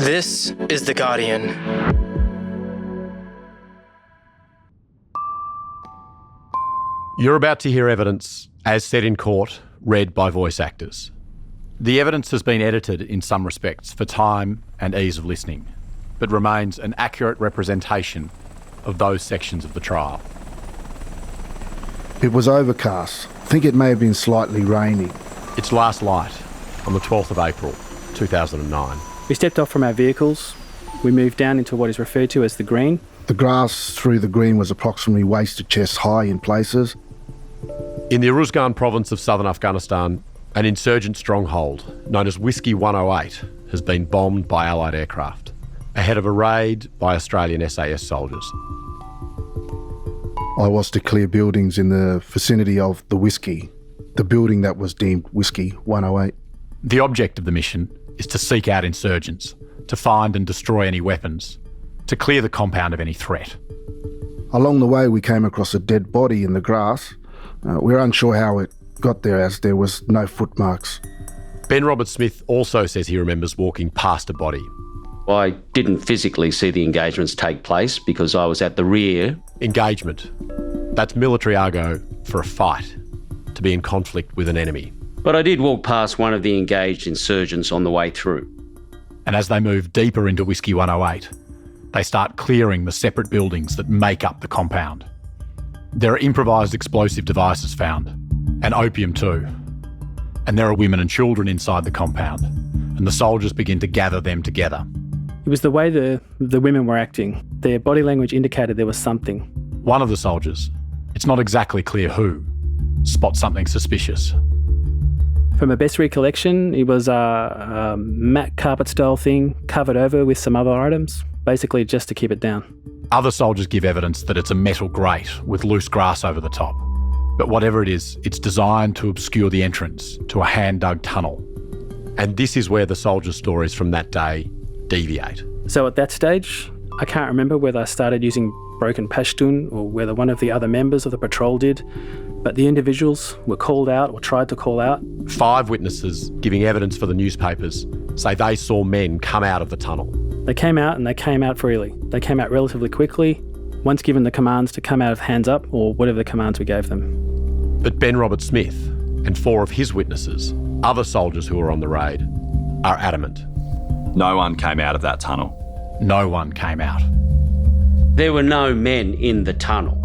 This is The Guardian. You're about to hear evidence, as said in court, read by voice actors. The evidence has been edited in some respects for time and ease of listening, but remains an accurate representation of those sections of the trial. It was overcast. I think it may have been slightly rainy. It's last light on the 12th of April, 2009. We stepped off from our vehicles. We moved down into what is referred to as the green. The grass through the green was approximately waist to chest high in places. In the Uruzgan province of southern Afghanistan, an insurgent stronghold known as Whiskey 108 has been bombed by Allied aircraft ahead of a raid by Australian SAS soldiers. I was to clear buildings in the vicinity of the Whiskey, the building that was deemed Whiskey 108. The object of the mission is to seek out insurgents, to find and destroy any weapons, to clear the compound of any threat. Along the way, we came across a dead body in the grass. We're unsure how it got there, as there was no footmarks. Ben Roberts-Smith also says he remembers walking past a body. I didn't physically see the engagements take place because I was at the rear. Engagement. That's military argot for a fight, to be in conflict with an enemy. But I did walk past one of the engaged insurgents on the way through. And as they move deeper into Whiskey 108, they start clearing the separate buildings that make up the compound. There are improvised explosive devices found, and opium too. And there are women and children inside the compound, and the soldiers begin to gather them together. It was the way the women were acting. Their body language indicated there was something. One of the soldiers, it's not exactly clear who, spots something suspicious. From a best recollection, it was a mat carpet style thing covered over with some other items, basically just to keep it down. Other soldiers give evidence that it's a metal grate with loose grass over the top. But whatever it is, it's designed to obscure the entrance to a hand-dug tunnel. And this is where the soldiers' stories from that day deviate. So at that stage, I can't remember whether I started using broken Pashtun or whether one of the other members of the patrol did, but the individuals were called out or tried to call out. 5 witnesses giving evidence for the newspapers say they saw men come out of the tunnel. They came out and they came out freely. They came out relatively quickly, once given the commands to come out of hands up or whatever the commands we gave them. But Ben Roberts-Smith and 4 of his witnesses, other soldiers who were on the raid, are adamant. No one came out of that tunnel. No one came out. There were no men in the tunnel.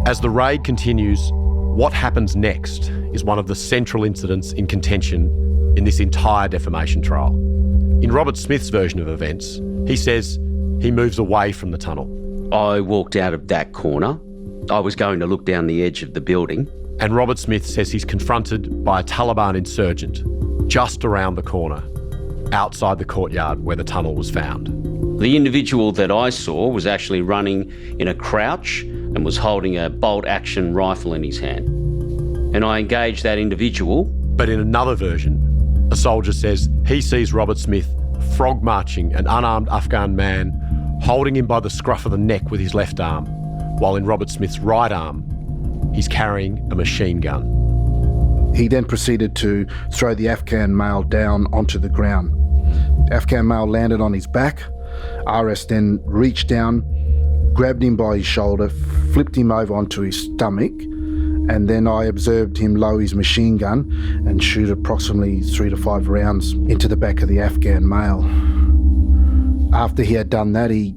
As the raid continues, what happens next is one of the central incidents in contention in this entire defamation trial. In Roberts-Smith's version of events, he says he moves away from the tunnel. I walked out of that corner. I was going to look down the edge of the building. And Roberts-Smith says he's confronted by a Taliban insurgent just around the corner, outside the courtyard where the tunnel was found. The individual that I saw was actually running in a crouch and was holding a bolt-action rifle in his hand. And I engaged that individual. But in another version, a soldier says he sees Roberts-Smith frog-marching an unarmed Afghan man, holding him by the scruff of the neck with his left arm, while in Roberts-Smith's right arm, he's carrying a machine gun. He then proceeded to throw the Afghan male down onto the ground. The Afghan male landed on his back. RS then reached down, grabbed him by his shoulder, flipped him over onto his stomach, and then I observed him lower his machine gun and shoot approximately 3 to 5 rounds into the back of the Afghan male. After he had done that, he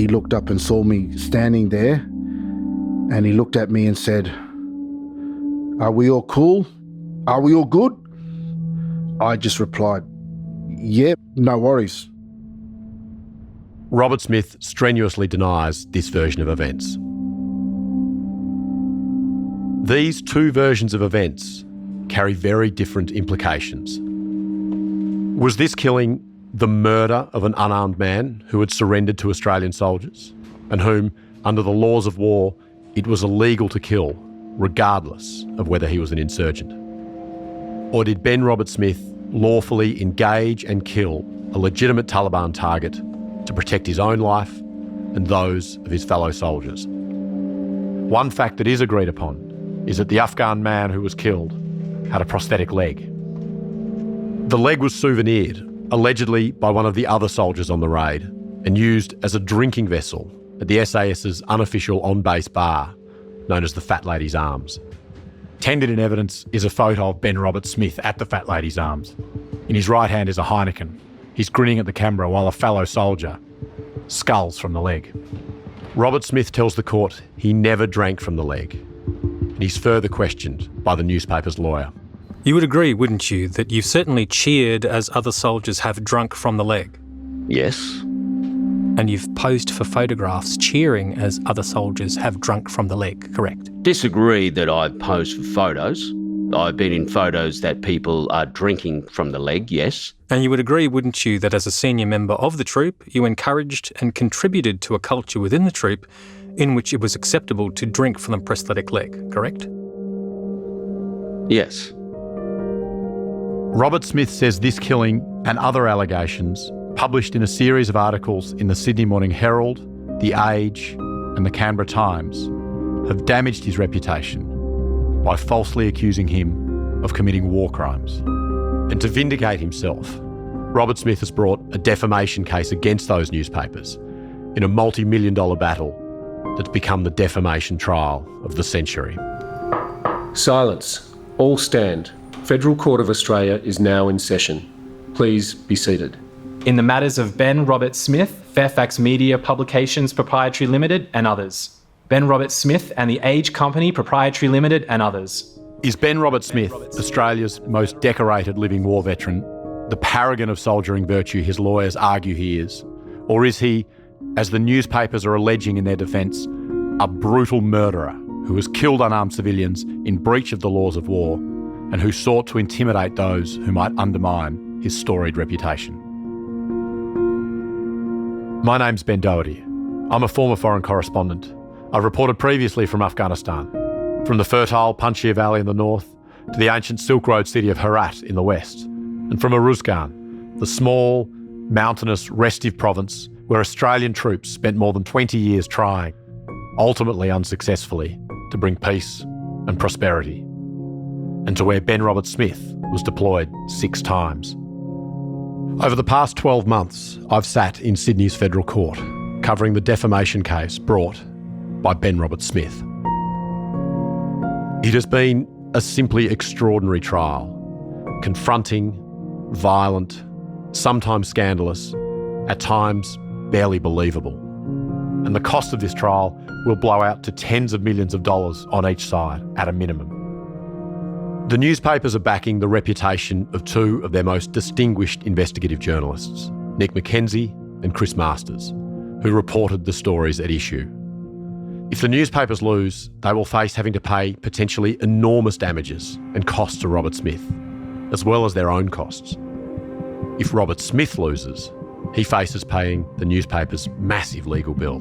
looked up and saw me standing there, and he looked at me and said, "Are we all cool? Are we all good?" I just replied, "Yeah, no worries." Roberts-Smith strenuously denies this version of events. These 2 versions of events carry very different implications. Was this killing the murder of an unarmed man who had surrendered to Australian soldiers and whom, under the laws of war, it was illegal to kill, regardless of whether he was an insurgent? Or did Ben Roberts-Smith lawfully engage and kill a legitimate Taliban target to protect his own life and those of his fellow soldiers? One fact that is agreed upon is that the Afghan man who was killed had a prosthetic leg. The leg was souvenired, allegedly by one of the other soldiers on the raid, and used as a drinking vessel at the SAS's unofficial on-base bar, known as the Fat Lady's Arms. Tendered in evidence is a photo of Ben Roberts-Smith at the Fat Lady's Arms. In his right hand is a Heineken. He's grinning at the camera while a fellow soldier sculls from the leg. Roberts-Smith tells the court he never drank from the leg, and he's further questioned by the newspaper's lawyer. You would agree, wouldn't you, that you've certainly cheered as other soldiers have drunk from the leg? Yes. And you've posed for photographs cheering as other soldiers have drunk from the leg, correct? Disagree that I've posed for photos. I've been in photos that people are drinking from the leg, yes. And you would agree, wouldn't you, that as a senior member of the troop, you encouraged and contributed to a culture within the troop in which it was acceptable to drink from the prosthetic leg, correct? Yes. Roberts-Smith says this killing and other allegations, published in a series of articles in the Sydney Morning Herald, The Age and the Canberra Times, have damaged his reputation by falsely accusing him of committing war crimes. And to vindicate himself, Roberts-Smith has brought a defamation case against those newspapers in a multi-million-dollar battle that's become the defamation trial of the century. Silence. All stand. Federal Court of Australia is now in session. Please be seated. In the matters of Ben Roberts-Smith, Fairfax Media Publications Proprietary Limited and others. Ben Roberts-Smith and the Age Company Proprietary Limited and others. Is Ben Roberts-Smith, Australia's most decorated living war veteran, the paragon of soldiering virtue his lawyers argue he is? Or is he, as the newspapers are alleging in their defence, a brutal murderer who has killed unarmed civilians in breach of the laws of war and who sought to intimidate those who might undermine his storied reputation? My name's Ben Doherty. I'm a former foreign correspondent. I've reported previously from Afghanistan, from the fertile Panjshir Valley in the north to the ancient Silk Road city of Herat in the west, and from Uruzgan, the small, mountainous, restive province where Australian troops spent more than 20 years trying, ultimately unsuccessfully, to bring peace and prosperity, and to where Ben Roberts-Smith was deployed 6 times. Over the past 12 months, I've sat in Sydney's Federal Court, covering the defamation case brought by Ben Roberts-Smith. It has been a simply extraordinary trial, confronting, violent, sometimes scandalous, at times barely believable. And the cost of this trial will blow out to tens of millions of dollars on each side at a minimum. The newspapers are backing the reputation of 2 of their most distinguished investigative journalists, Nick McKenzie and Chris Masters, who reported the stories at issue. If the newspapers lose, they will face having to pay potentially enormous damages and costs to Roberts-Smith, as well as their own costs. If Roberts-Smith loses, he faces paying the newspaper's massive legal bill.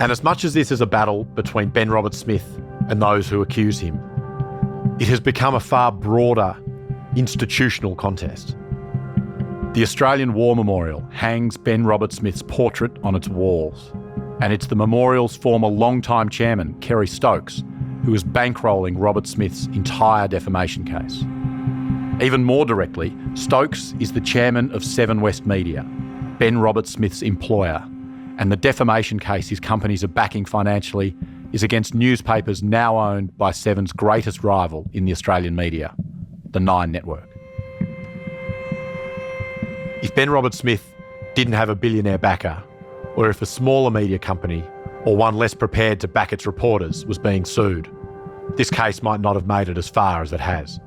And as much as this is a battle between Ben Roberts-Smith and those who accuse him, it has become a far broader institutional contest. The Australian War Memorial hangs Ben Roberts-Smith's portrait on its walls, and it's the memorial's former long-time chairman, Kerry Stokes, who is bankrolling Roberts-Smith's entire defamation case. Even more directly, Stokes is the chairman of 7 West Media, Ben Roberts-Smith's employer, and the defamation case his companies are backing financially is against newspapers now owned by Seven's greatest rival in the Australian media, the Nine Network. If Ben Roberts-Smith didn't have a billionaire backer, or if a smaller media company, or one less prepared to back its reporters, was being sued, this case might not have made it as far as it has.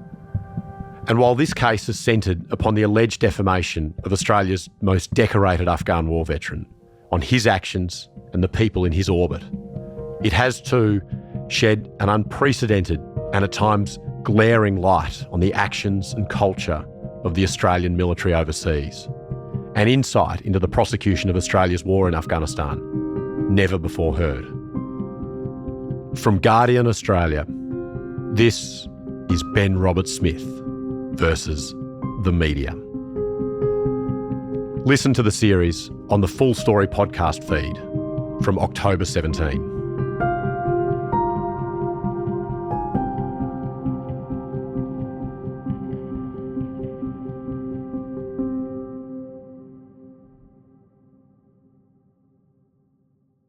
And while this case is centred upon the alleged defamation of Australia's most decorated Afghan war veteran, on his actions and the people in his orbit, it has too shed an unprecedented and at times glaring light on the actions and culture of the Australian military overseas, an insight into the prosecution of Australia's war in Afghanistan, never before heard. From Guardian Australia, this is Ben Roberts-Smith versus the media. Listen to the series on the Full Story podcast feed from October 17.